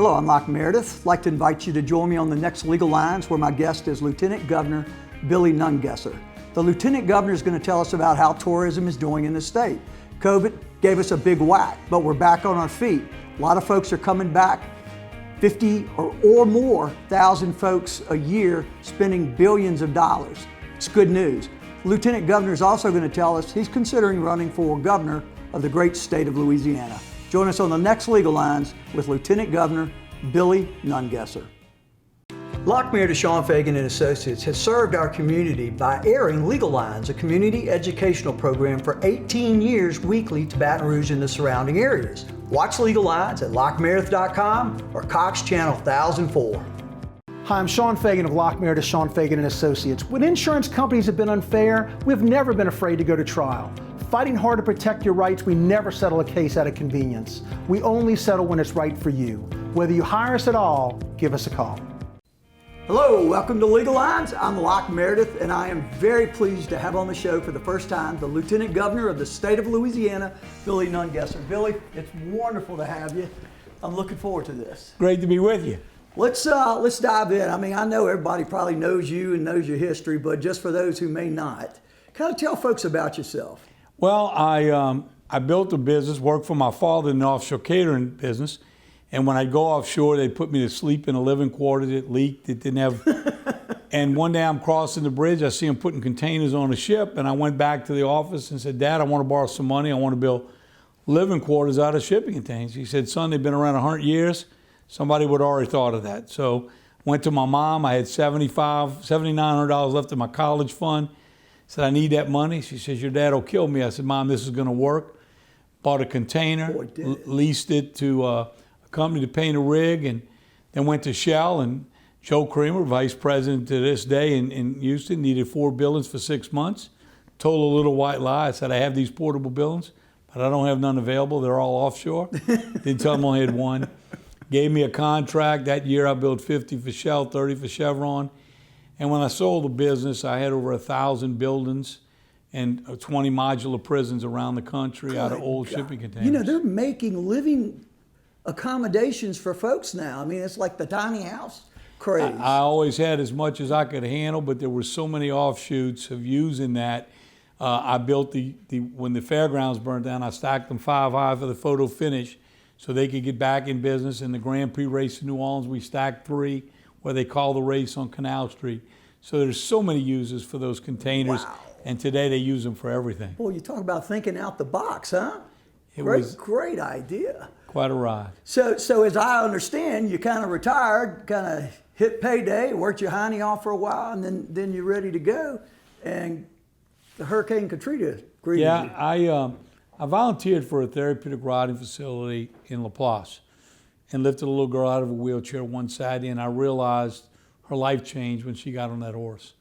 Hello, I'm Locke Meredith. I'd like to invite you to join me on the next Legal Lines, where my guest is Lieutenant Governor Billy Nungesser. The Lieutenant Governor is going to tell us about how tourism is doing in the state. COVID gave us a big whack, but we're back on our feet. A lot of folks are coming back, 50 or more thousand folks a year spending billions of dollars. It's good news. Lieutenant Governor is also going to tell us he's considering running for governor of the great state of Louisiana. Join us on the next Legal Lines with Lieutenant Governor Billy Nungesser. Locke, Meredith, Sean Fagan and Associates has served our community by airing Legal Lines, a community educational program for 18 years weekly to Baton Rouge and the surrounding areas. Watch Legal Lines at LockeMeredith.com or Cox Channel 1004. Hi, I'm Sean Fagan of Locke, Meredith, Sean Fagan and Associates. When insurance companies have been unfair, we've never been afraid to go to trial. Fighting hard to protect your rights, we never settle a case out of convenience. We only settle when it's right for you. Whether you hire us at all, give us a call. Hello, welcome to Legal Lines. I'm Locke Meredith, and I am very pleased to have on the show for the first time the Lieutenant Governor of the state of Louisiana, Billy Nungesser. Billy, it's wonderful to have you. I'm looking forward to this. Great to be with you. Let's dive in. I mean, I know everybody probably knows you and knows your history, but just for those who may not, kind of tell folks about yourself. Well, I built a business, worked for my father in the offshore catering business, and when I'd go offshore, they'd put me to sleep in a living quarters. It leaked, it didn't have, and one day I'm crossing the bridge, I see them putting containers on a ship, and I went back to the office and said, Dad, I want to borrow some money, I want to build living quarters out of shipping containers. He said, son, they've been around 100 years. Somebody would have already thought of that. So went to my mom, I had $7,900 left in my college fund. Said, I need that money. She says, your dad will kill me. I said, Mom, this is going to work. Bought a container, leased it to a company to paint a rig, and then went to Shell. And Joe Creamer, vice president to this day in Houston, needed 4 buildings for 6 months. Told a little white lie. I said, I have these portable buildings, but I don't have none available. They're all offshore. Didn't tell them I had one. Gave me a contract. That year I built 50 for Shell, 30 for Chevron. And when I sold the business, I had over 1,000 buildings and 20 modular prisons around the country out of old shipping containers. You know, they're making living accommodations for folks now. I mean, it's like the tiny house craze. I always had as much as I could handle, but there were so many offshoots of using that. I built when the fairgrounds burned down, I stacked them 5 high for the photo finish so they could get back in business. In the Grand Prix race in New Orleans, we stacked 3. Where they call the race on Canal Street. So there's so many uses for those containers, wow. And today they use them for everything. Boy, you talk about thinking out the box, huh? Great idea. Quite a ride. So as I understand, you kind of retired, kind of hit payday, worked your hiney off for a while, and then you're ready to go, and the Hurricane Katrina greeted you. Yeah, I volunteered for a therapeutic riding facility in Laplace, and lifted a little girl out of a wheelchair one Saturday, and I realized her life changed when she got on that horse.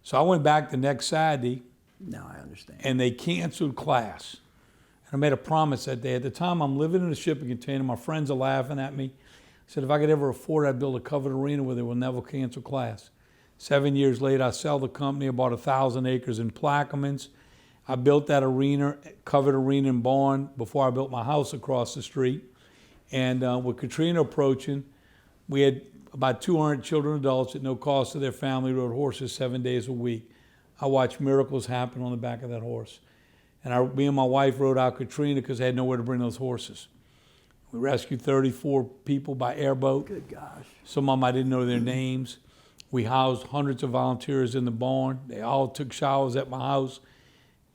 So I went back the next Saturday. Now I understand. And they canceled class. And I made a promise that day. At the time, I'm living in a shipping container. My friends are laughing at me. I said, if I could ever afford it, I'd build a covered arena where they will never cancel class. 7 years later, I sell the company. I bought 1,000 acres in Plaquemines. I built that arena, covered arena and barn, before I built my house across the street. And with Katrina approaching, we had about 200 children and adults at no cost to their family rode horses 7 days a week. I watched miracles happen on the back of that horse. And me and my wife rode out Katrina because they had nowhere to bring those horses. We rescued 34 people by airboat. Good gosh. Some of them I didn't know their names. We housed hundreds of volunteers in the barn. They all took showers at my house.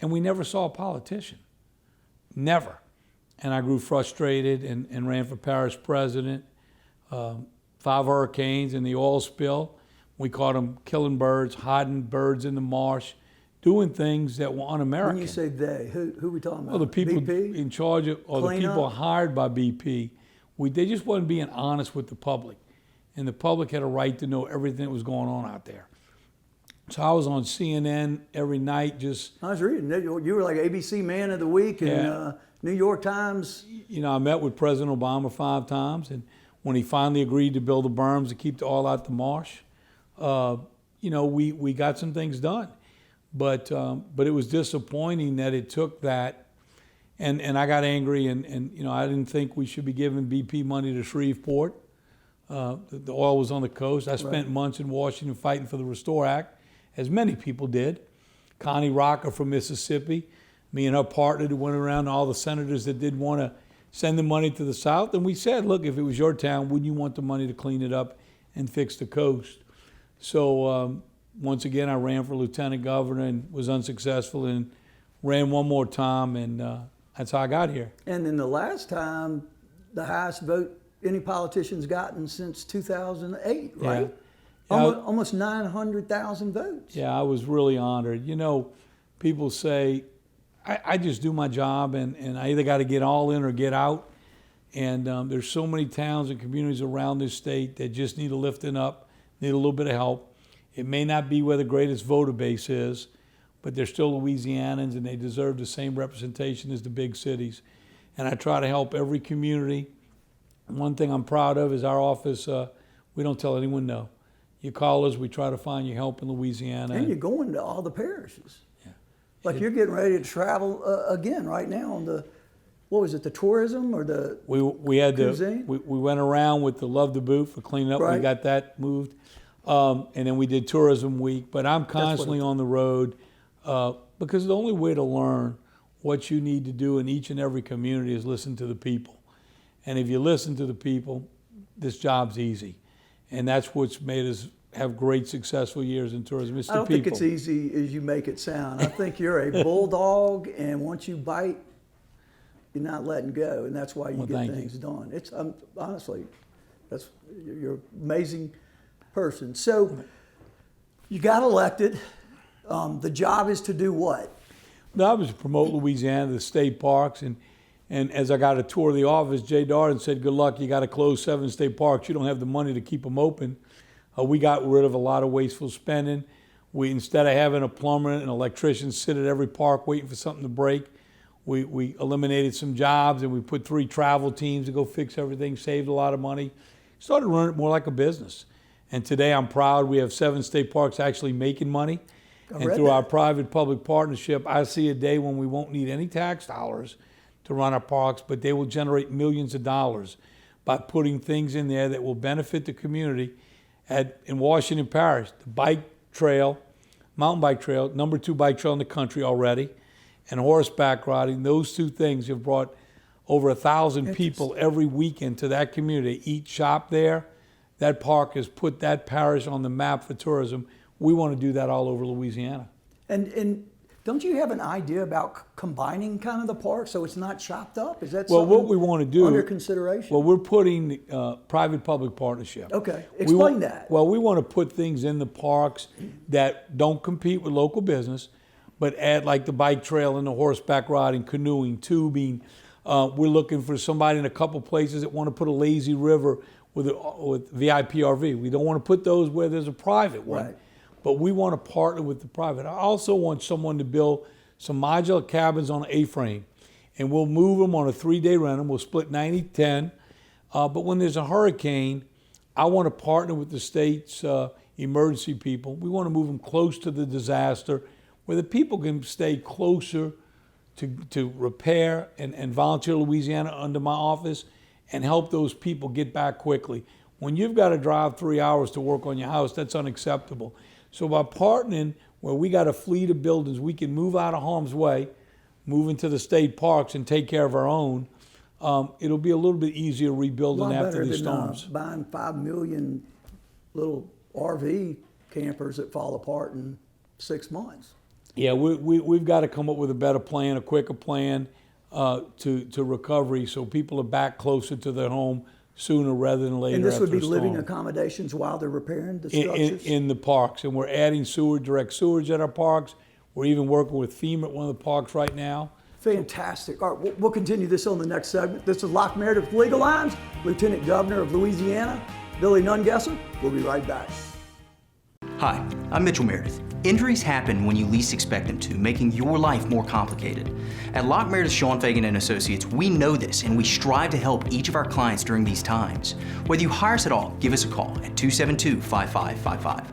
And we never saw a politician. Never. And I grew frustrated and ran for parish president. 5 hurricanes and the oil spill. We caught them killing birds, hiding birds in the marsh, doing things that were un-American. When you say they, who are we talking about? Well, the people BP? in charge of, or the people hired by BP, they just wasn't being honest with the public. And the public had a right to know everything that was going on out there. So I was on CNN every night just... I was reading, you were like ABC Man of the Week and New York Times. You know, I met with President Obama 5 times, and when he finally agreed to build the berms to keep the oil out the marsh, you know, we got some things done. But it was disappointing that it took that, and I got angry, and you know, I didn't think we should be giving BP money to Shreveport. The oil was on the coast. I spent months in Washington fighting for the Restore Act, as many people did. Connie Rocker from Mississippi, me and her partner who went around to all the senators that did want to send the money to the South. And we said, look, if it was your town, wouldn't you want the money to clean it up and fix the coast? So once again, I ran for lieutenant governor and was unsuccessful, and ran one more time, and that's how I got here. And then the last time, the highest vote any politician's gotten since 2008, right? Yeah. Almost 900,000 votes. Yeah, I was really honored. You know, people say, I just do my job, and I either got to get all in or get out. And there's so many towns and communities around this state that just need a lifting up, need a little bit of help. It may not be where the greatest voter base is, but they're still Louisianans, and they deserve the same representation as the big cities. And I try to help every community. One thing I'm proud of is our office, we don't tell anyone no. You call us, we try to find you help in Louisiana. And you're going to all the parishes. Yeah. Like you're getting ready to travel again right now on the, what was it, the tourism or the we had cuisine? We went around with the Love the Boot for cleaning up. Right. We got that moved. And then we did Tourism Week. But I'm constantly on the road because the only way to learn what you need to do in each and every community is listen to the people. And if you listen to the people, this job's easy. And that's what's made us have great, successful years in tourism. It's the people. I don't think it's easy as you make it sound. I think you're a bulldog, and once you bite, you're not letting go, and that's why you get things done. It's honestly, you're an amazing person. So you got elected. The job is to do what? The job is to promote Louisiana, the state parks, and as I got a tour of the office, Jay Darden said, good luck, you got to close 7 state parks. You don't have the money to keep them open. We got rid of a lot of wasteful spending. Instead of having a plumber and an electrician sit at every park waiting for something to break, we eliminated some jobs, and we put 3 travel teams to go fix everything, saved a lot of money. Started running it more like a business. And today I'm proud we have 7 state parks actually making money. And through our private-public partnership, I see a day when we won't need any tax dollars to run our parks, but they will generate millions of dollars by putting things in there that will benefit the community. In Washington Parish, the bike trail, mountain bike trail, #2 bike trail in the country already, and horseback riding, those 2 things have brought over 1,000 people every weekend to that community. Eat, shop there. That park has put that parish on the map for tourism. We want to do that all over Louisiana. And don't you have an idea about combining kind of the park so it's not chopped up? Is that what we want to do under consideration? Well, we're putting private-public partnership. Okay, explain that. Well, we want to put things in the parks that don't compete with local business, but add like the bike trail and the horseback riding, canoeing, tubing. We're looking for somebody in a couple places that want to put a lazy river with VIP RV. We don't want to put those where there's a private one. Right. But we want to partner with the private. I also want someone to build some modular cabins on an A-frame, and we'll move them on a 3-day rental. We'll split 90-10. But when there's a hurricane, I want to partner with the state's emergency people. We want to move them close to the disaster, where the people can stay closer to repair and Volunteer Louisiana under my office and help those people get back quickly. When you've got to drive 3 hours to work on your house, that's unacceptable. So by partnering, where we got a fleet of buildings, we can move out of harm's way, move into the state parks and take care of our own. It'll be a little bit easier rebuilding after these storms. Buying 5 million little RV campers that fall apart in 6 months. Yeah, we've got to come up with a better plan, a quicker plan to recovery, so people are back closer to their home sooner rather than later. And this would be after a living storm. accommodations while they're repairing the structures? In the parks, and we're adding direct sewage at our parks. We're even working with FEMA at one of the parks right now. Fantastic. All right, we'll continue this on the next segment. This is Locke Meredith, Legal Lines, Lieutenant Governor of Louisiana, Billy Nungesser. We'll be right back. Hi, I'm Mitchell Meredith. Injuries happen when you least expect them to, making your life more complicated. At Locke Meredith, Sean Fagan and Associates, we know this, and we strive to help each of our clients during these times. Whether you hire us at all, give us a call at 272-5555.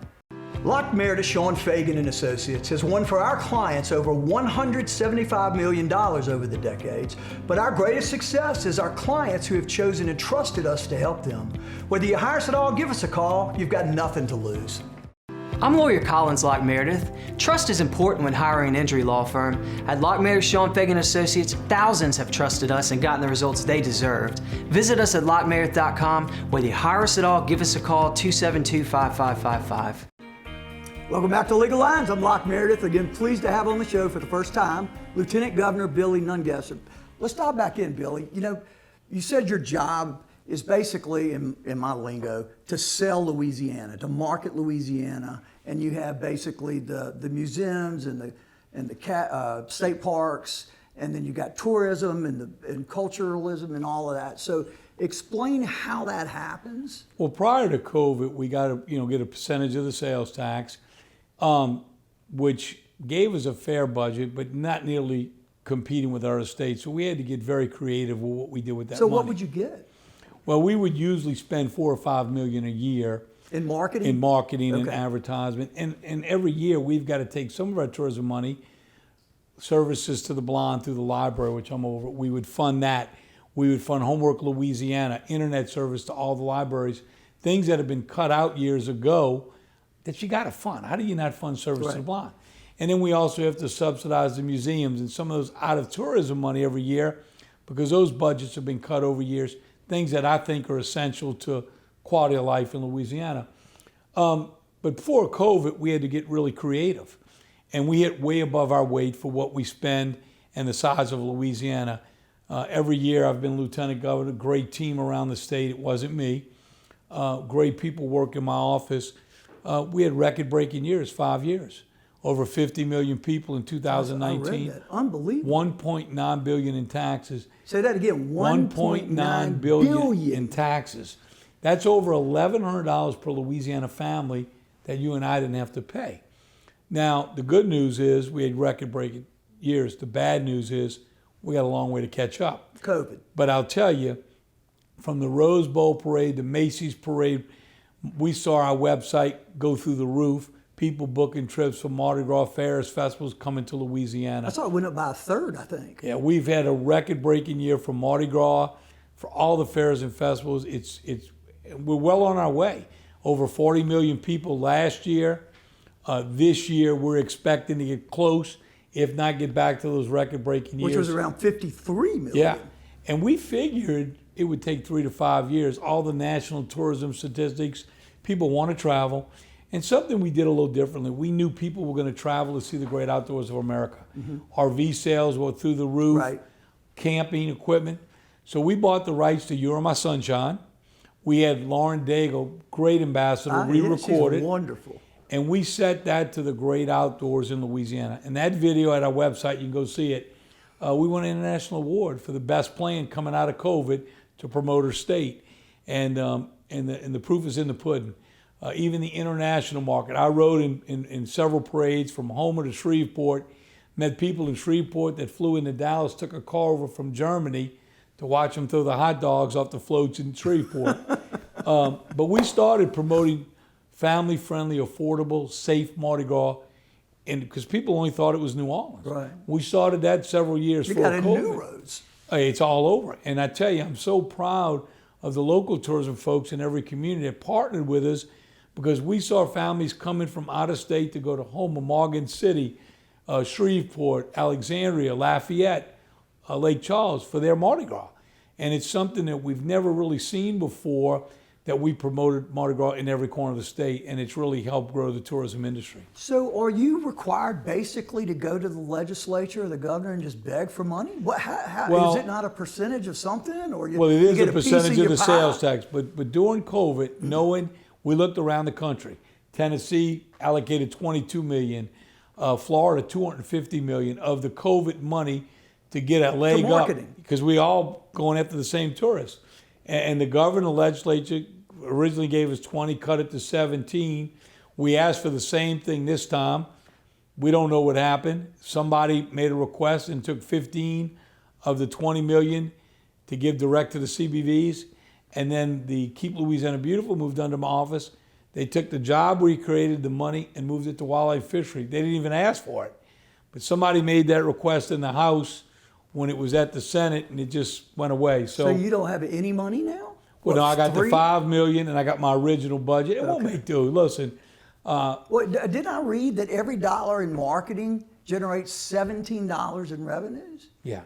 Locke, Meredith, Sean Fagan and Associates has won for our clients over $175 million over the decades, but our greatest success is our clients who have chosen and trusted us to help them. Whether you hire us at all, give us a call. You've got nothing to lose. I'm lawyer Collins Locke Meredith. Trust is important when hiring an injury law firm. At Locke Meredith, Sean Fagan Associates, thousands have trusted us and gotten the results they deserved. Visit us at LockeMeredith.com. Whether you hire us at all, give us a call, 272-5555. Welcome back to Legal Lines. I'm Locke Meredith. Again, pleased to have on the show for the first time, Lieutenant Governor Billy Nungesser. Let's dive back in, Billy. You know, you said your job is basically, in my lingo, to sell Louisiana, to market Louisiana, and you have basically the museums and the state parks, and then you got tourism and culturalism and all of that. So explain how that happens. Well, prior to COVID, we got to get a percentage of the sales tax, which gave us a fair budget, but not nearly competing with other states. So we had to get very creative with what we did with that money. So what would you get? Well, we would usually spend $4 or $5 million a year in marketing. And advertisement, and every year we've got to take some of our tourism money, services to the blind through the library, which I'm over. We would fund that. We would fund Homework Louisiana, internet service to all the libraries, things that have been cut out years ago that you got to fund. How do you not fund service to the blind? And then we also have to subsidize the museums and some of those out of tourism money every year, because those budgets have been cut over years. Things that I think are essential to quality of life in Louisiana. But before COVID, we had to get really creative. And we hit way above our weight for what we spend and the size of Louisiana. Every year I've been lieutenant governor, great team around the state. It wasn't me. Great people work in my office. We had record-breaking years, 5 years. Over 50 million people in 2019. I read that. Unbelievable. $1.9 billion in taxes. Say that again. $1.9 billion in taxes. That's over $1,100 per Louisiana family that you and I didn't have to pay. Now, the good news is we had record-breaking years. The bad news is we got a long way to catch up. COVID. But I'll tell you, from the Rose Bowl parade, the Macy's parade, we saw our website go through the roof. People booking trips for Mardi Gras fairs, festivals coming to Louisiana. I saw it went up by a third, I think. Yeah, we've had a record-breaking year for Mardi Gras, for all the fairs and festivals. We're well on our way. Over 40 million people last year. This year, we're expecting to get close, if not get back to those record-breaking years. Which was around 53 million. Yeah, and we figured it would take 3 to 5 years. All the national tourism statistics, people want to travel. And something we did a little differently, we knew people were going to travel to see the great outdoors of America. Mm-hmm. RV sales were through the roof, camping equipment. So we bought the rights to You're My Sunshine. We had Lauren Daigle, great ambassador, re-recorded. She's wonderful. And we set that to the great outdoors in Louisiana. And that video at our website, you can go see it. We won an international award for the best plan coming out of COVID to promote our state. And the proof is in the pudding. Even the international market. I rode in several parades from Homer to Shreveport, met people in Shreveport that flew into Dallas, took a car over from Germany to watch them throw the hot dogs off the floats in Shreveport. But we started promoting family-friendly, affordable, safe Mardi Gras, and because people only thought it was New Orleans. Right. We started that several years before COVID. You got new roads. It's all over. And I tell you, I'm so proud of the local tourism folks in every community that partnered with us, because we saw families coming from out of state to go to Homer, Morgan City, Shreveport, Alexandria, Lafayette, Lake Charles for their Mardi Gras. And it's something that we've never really seen before, that we promoted Mardi Gras in every corner of the state, and it's really helped grow the tourism industry. So are you required basically to go to the legislature or the governor and just beg for money? Is it not a percentage of something? Or it is a percentage of the sales tax, but during COVID, knowing we looked around the country. Tennessee allocated $22 million, Florida $250 million of the COVID money to get a leg up, because we all going after the same tourists. And the governor, the legislature originally gave us 20, cut it to 17. We asked for the same thing this time. We don't know what happened. Somebody made a request and took 15 of the 20 million to give direct to the CBVs. And then the Keep Louisiana Beautiful moved under my office. They took the job we created, the money, and moved it to wildlife fishery. They didn't even ask for it. But somebody made that request in the House when it was at the Senate, and it just went away. So you don't have any money now? Well, no, I got the $5 million, and I got my original budget. It won't make do. Listen. Well, didn't I read that every dollar in marketing generates $17 in revenues? Yeah.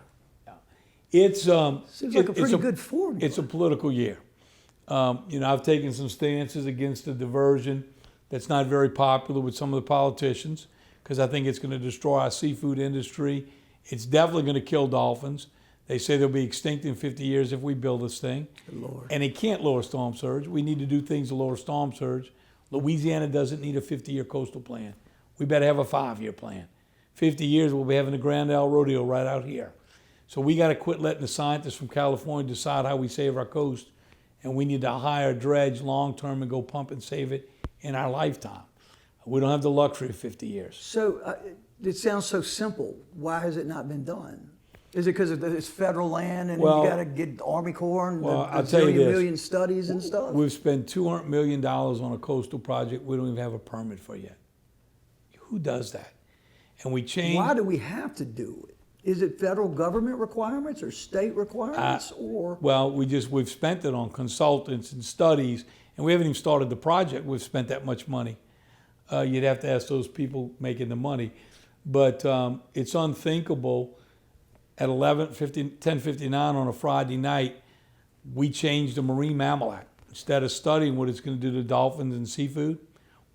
It's seems like a pretty good formula. It's a political year. I've taken some stances against the diversion that's not very popular with some of the politicians because I think it's going to destroy our seafood industry. It's definitely going to kill dolphins. They say they'll be extinct in 50 years if we build this thing. Good Lord. And it can't lower storm surge. We need to do things to lower storm surge. Louisiana doesn't need a 50-year coastal plan. We better have a 5-year plan. 50 years, we'll be having the Grand Isle Rodeo right out here. So we got to quit letting the scientists from California decide how we save our coast, and we need to hire a dredge long-term and go pump and save it in our lifetime. We don't have the luxury of 50 years. So it sounds so simple. Why has it not been done? Is it because it's federal land and you got to get the Army Corps and I'll tell you this. million studies and stuff? We've spent $200 million on a coastal project we don't even have a permit for yet. Who does that? And we change. Why do we have to do it? Is it federal government requirements or state requirements or? Well, we've spent it on consultants and studies, and we haven't even started the project. We've spent that much money. You'd have to ask those people making the money. But it's unthinkable. At 10:59 on a Friday night, we changed the Marine Mammal Act. Instead of studying what it's going to do to dolphins and seafood,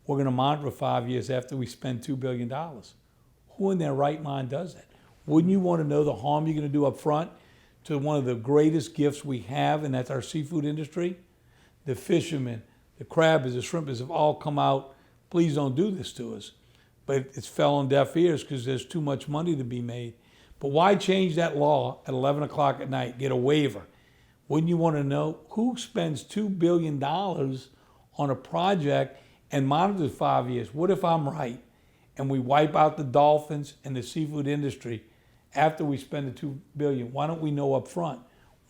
we're going to monitor 5 years after we spend $2 billion. Who in their right mind does that? Wouldn't you want to know the harm you're going to do up front to one of the greatest gifts we have, and that's our seafood industry? The fishermen, the crabbers, the shrimpers have all come out, please don't do this to us. But it's fell on deaf ears because there's too much money to be made. But why change that law at 11 o'clock at night, get a waiver? Wouldn't you want to know who spends $2 billion on a project and monitors 5 years? What if I'm right and we wipe out the dolphins and the seafood industry after we spend the $2 billion? Why don't we know up front?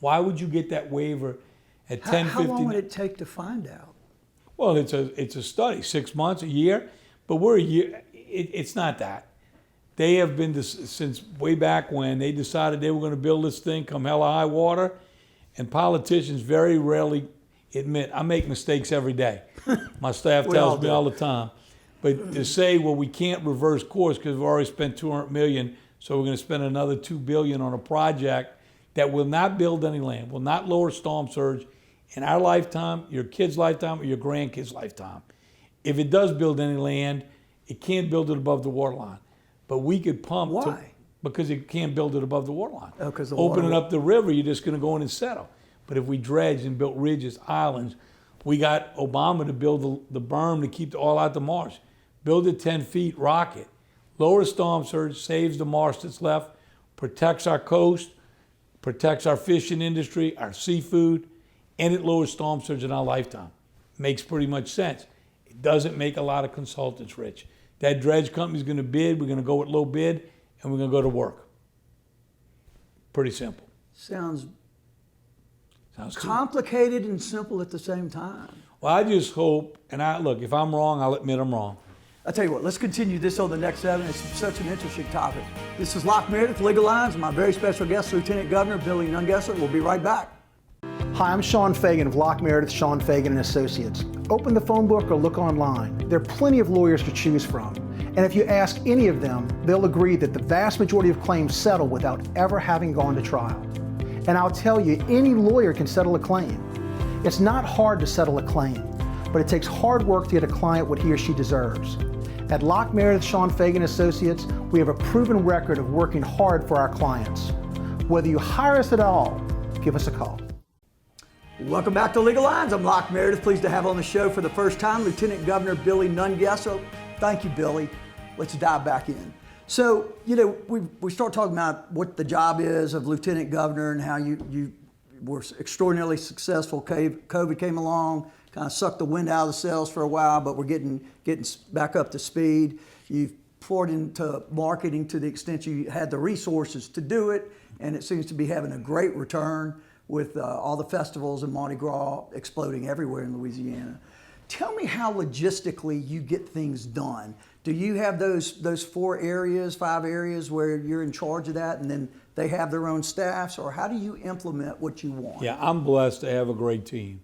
Why would you get that waiver at 10:50? How long would it take to find out? Well, it's a study, 6 months, a year, but we're a year. It's not that. They have been, since way back when, they decided they were going to build this thing come hell or high water, and politicians very rarely admit, I make mistakes every day. My staff tells me all the time. But to say, well, we can't reverse course because we've already spent $200 million, so we're going to spend another $2 billion on a project that will not build any land, will not lower storm surge in our lifetime, your kid's lifetime, or your grandkid's lifetime. If it does build any land, it can't build it above the water line. But we could pump. Why? Because it can't build it above the water line. Oh, because opening up the river, you're just going to go in and settle. But if we dredged and built ridges, islands, we got Obama to build the berm to keep all out the marsh. Build it 10 feet, rock it. Lower storm surge, saves the marsh that's left, protects our coast, protects our fishing industry, our seafood, and it lowers storm surge in our lifetime. Makes pretty much sense. It doesn't make a lot of consultants rich. That dredge company's going to bid, we're going to go with low bid, and we're going to go to work. Pretty simple. Sounds complicated and simple at the same time. Well, I just hope, and look, if I'm wrong, I'll admit I'm wrong. I'll tell you what, let's continue this on the next segment. It's such an interesting topic. This is Locke Meredith, Legal Lines, and my very special guest, Lieutenant Governor Billy Nungesser. We'll be right back. Hi, I'm Sean Fagan of Locke Meredith, Sean Fagan & Associates. Open the phone book or look online. There are plenty of lawyers to choose from. And if you ask any of them, they'll agree that the vast majority of claims settle without ever having gone to trial. And I'll tell you, any lawyer can settle a claim. It's not hard to settle a claim, but it takes hard work to get a client what he or she deserves. At Locke Meredith, Sean Fagan & Associates, we have a proven record of working hard for our clients. Whether you hire us at all, give us a call. Welcome back to Legal Lines. I'm Locke Meredith. Pleased to have on the show for the first time Lieutenant Governor Billy Nungesser. Thank you, Billy. Let's dive back in. So, we start talking about what the job is of Lieutenant Governor and how you were extraordinarily successful. COVID came along, kind of sucked the wind out of the sails for a while, but we're getting back up to speed. You've poured into marketing to the extent you had the resources to do it, and it seems to be having a great return with all the festivals and Mardi Gras exploding everywhere in Louisiana. Tell me how logistically you get things done. Do you have those 4 areas, 5 areas where you're in charge of that, and then they have their own staffs, or how do you implement what you want? Yeah, I'm blessed to have a great team.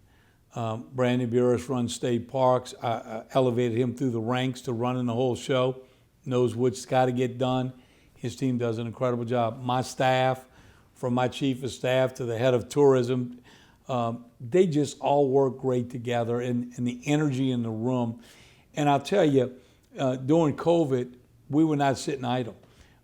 Brandon Burris runs state parks. I elevated him through the ranks to running the whole show, knows what's got to get done. His team does an incredible job. My staff, from my chief of staff to the head of tourism, they just all work great together, and the energy in the room. And I'll tell you, during COVID, we were not sitting idle.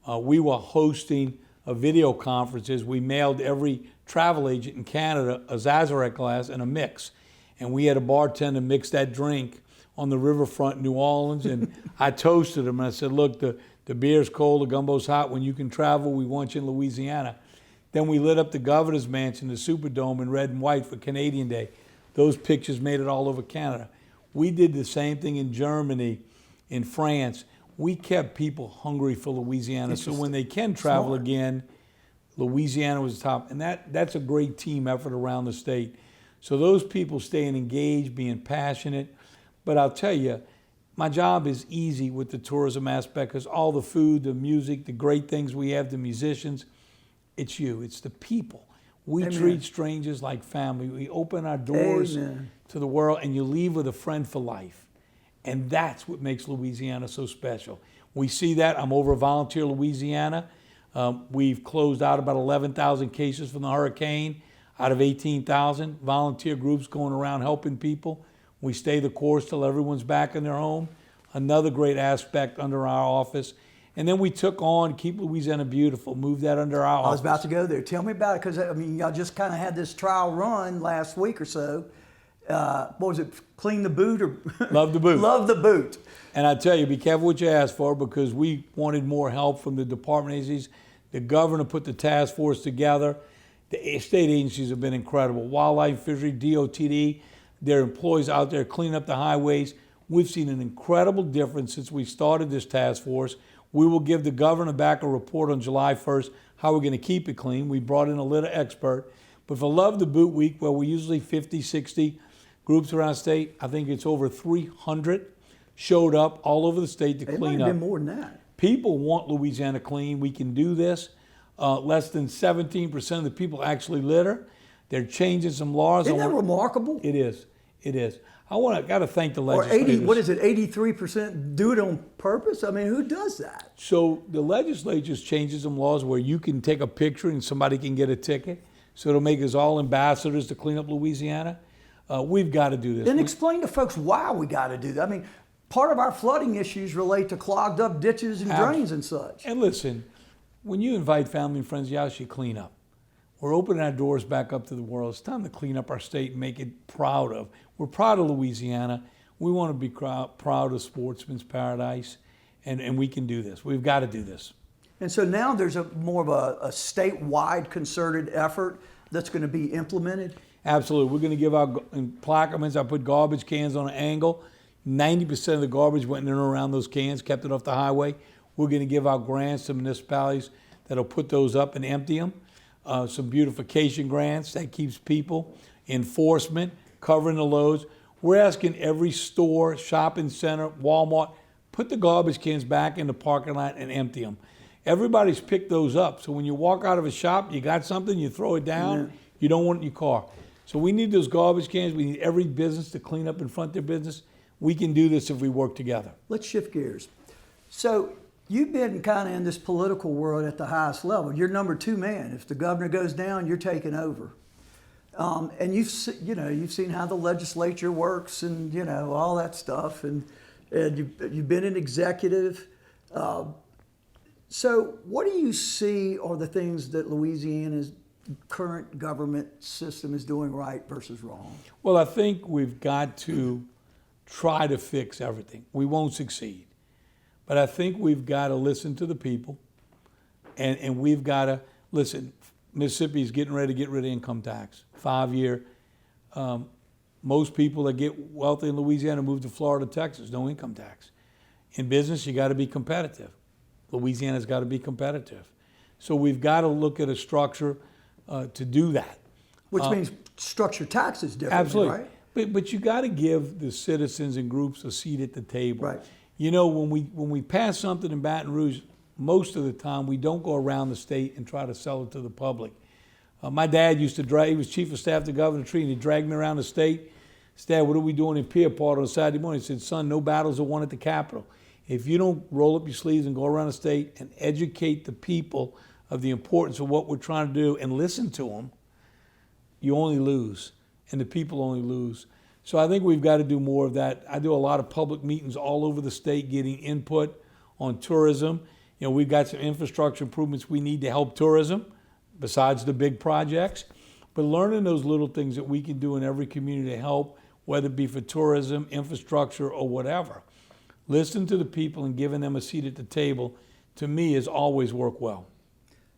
We were hosting video conferences. We mailed every travel agent in Canada a Sazerac glass and a mix. And we had a bartender mix that drink on the riverfront in New Orleans. And I toasted him and I said, look, the beer's cold, the gumbo's hot. When you can travel, we want you in Louisiana. Then we lit up the governor's mansion, the Superdome, in red and white for Canadian Day. Those pictures made it all over Canada. We did the same thing in Germany, in France. We kept people hungry for Louisiana. So when they can travel again, Louisiana was the top. And that's a great team effort around the state. So those people staying engaged, being passionate. But I'll tell you, my job is easy with the tourism aspect because all the food, the music, the great things we have, the musicians, it's you, it's the people. We treat strangers like family. We open our doors to the world, and you leave with a friend for life. And that's what makes Louisiana so special. We see that. I'm over Volunteer Louisiana. We've closed out about 11,000 cases from the hurricane out of 18,000. Volunteer groups going around helping people. We stay the course till everyone's back in their home. Another great aspect under our office. And then we took on Keep Louisiana Beautiful, moved that under our office. I was about to go there. Tell me about it, because I mean, y'all just kind of had this trial run last week or so. What was it? Clean the boot or Love the boot. Love the boot. And I tell you, be careful what you ask for, because we wanted more help from the department agencies. The governor put the task force together. The state agencies have been incredible. Wildlife, Fishery, DOTD, their employees out there cleaning up the highways. We've seen an incredible difference since we started this task force. We will give the governor back a report on July 1st, how we're going to keep it clean. We brought in a litter expert. But for Love the Boot Week, where we're usually 50, 60 groups around the state, I think it's over 300 showed up all over the state to clean up. It might have been more than that. People want Louisiana clean. We can do this. Less than 17% of the people actually litter. They're changing some laws. Isn't that remarkable? It is. It is. I got to thank the legislators. Or 83% do it on purpose? I mean, who does that? So the legislature's changing some laws where you can take a picture and somebody can get a ticket. So it'll make us all ambassadors to clean up Louisiana. We've got to do this. Then explain to folks why we got to do that. I mean, part of our flooding issues relate to clogged up ditches and drains and such. And listen, when you invite family and friends, you clean up. We're opening our doors back up to the world. It's time to clean up our state and make it proud of. We're proud of Louisiana. We want to be proud of Sportsman's Paradise, and we can do this. We've got to do this. And so now there's more of a statewide concerted effort that's going to be implemented? Absolutely. We're going to give out placements. I put garbage cans on an angle. 90% of the garbage went in and around those cans, kept it off the highway. We're going to give out grants to municipalities that'll put those up and empty them. Some beautification grants that keeps people, enforcement, covering the loads. We're asking every store, shopping center, Walmart, put the garbage cans back in the parking lot and empty them. Everybody's picked those up. So when you walk out of a shop, you got something, you throw it down, you don't want it in your car. So we need those garbage cans. We need every business to clean up in front of their business. We can do this if we work together. Let's shift gears. So you've been kind of in this political world at the highest level. You're number 2 man. If the governor goes down, you're taking over. And you've seen how the legislature works and all that stuff. And you've been an executive. So what do you see are the things that Louisiana's current government system is doing right versus wrong? Well, I think we've got to try to fix everything. We won't succeed. But I think we've got to listen to the people, and we've got to listen. Mississippi's getting ready to get rid of income tax, 5-year. Most people that get wealthy in Louisiana move to Florida, Texas, no income tax. In business, you got to be competitive. Louisiana's got to be competitive. So we've got to look at a structure to do that. Which means structure taxes differently, absolutely. Right? But you got to give the citizens and groups a seat at the table. Right. You know, when we pass something in Baton Rouge, most of the time we don't go around the state and try to sell it to the public. My dad used to drag, he was chief of staff to Governor Tree, and he dragged me around the state. Dad, what are we doing in Pierpont on Saturday morning? He said, son, no battles are won at the Capitol. If you don't roll up your sleeves and go around the state and educate the people of the importance of what we're trying to do and listen to them, you only lose, and the people only lose. So I think we've got to do more of that. I do a lot of public meetings all over the state getting input on tourism. You know, we've got some infrastructure improvements we need to help tourism, besides the big projects. But learning those little things that we can do in every community to help, whether it be for tourism, infrastructure, or whatever. Listen to the people and giving them a seat at the table, to me, has always worked well.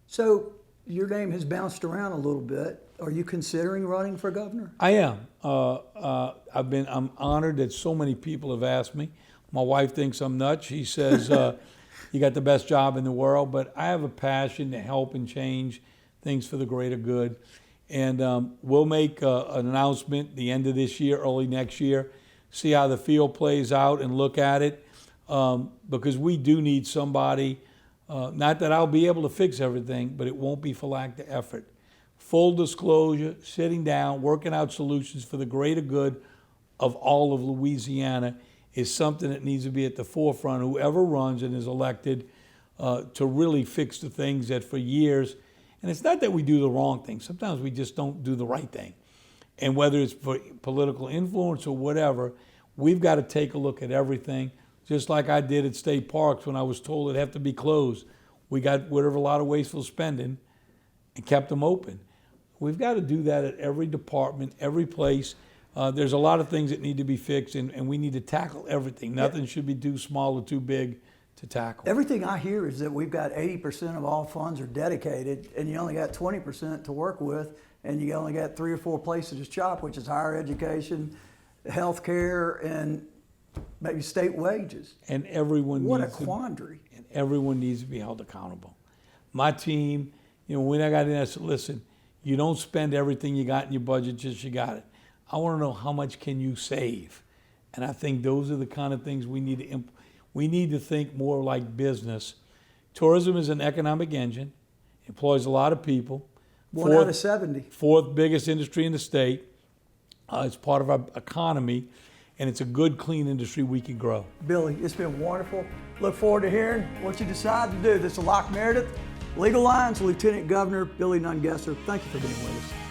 So your name has bounced around a little bit. Are you considering running for governor? I am. I'm honored that so many people have asked me. My wife thinks I'm nuts. She says, you got the best job in the world, but I have a passion to help and change things for the greater good. And we'll make an announcement the end of this year, early next year, see how the field plays out and look at it, because we do need somebody, not that I'll be able to fix everything, but it won't be for lack of effort. Full disclosure, sitting down, working out solutions for the greater good of all of Louisiana is something that needs to be at the forefront. Whoever runs and is elected to really fix the things that for years, and it's not that we do the wrong thing, sometimes we just don't do the right thing. And whether it's for political influence or whatever, we've got to take a look at everything, just like I did at state parks when I was told it'd have to be closed. We got rid of a lot of wasteful spending and kept them open. We've got to do that at every department, every place. There's a lot of things that need to be fixed, and we need to tackle everything. Nothing should be too small or too big to tackle. Everything I hear is that we've got 80% of all funds are dedicated, and you only got 20% to work with, and you only got 3 or 4 places to shop, which is higher education, healthcare, and maybe state wages. And everyone What a needs quandary. and everyone needs to be held accountable. My team, you know, when I got in, I said, listen, you don't spend everything you got in your budget just you got it. I want to know how much can you save. And I think those are the kind of things we need to we need to think more like business. Tourism is an economic engine, employs a lot of people. 1 out of 70. 4th biggest industry in the state. It's part of our economy, and it's a good, clean industry we can grow. Billy, it's been wonderful. Look forward to hearing what you decide to do. This is Locke Meredith, Legal Lines, Lieutenant Governor Billy Nungesser. Thank you for being with us.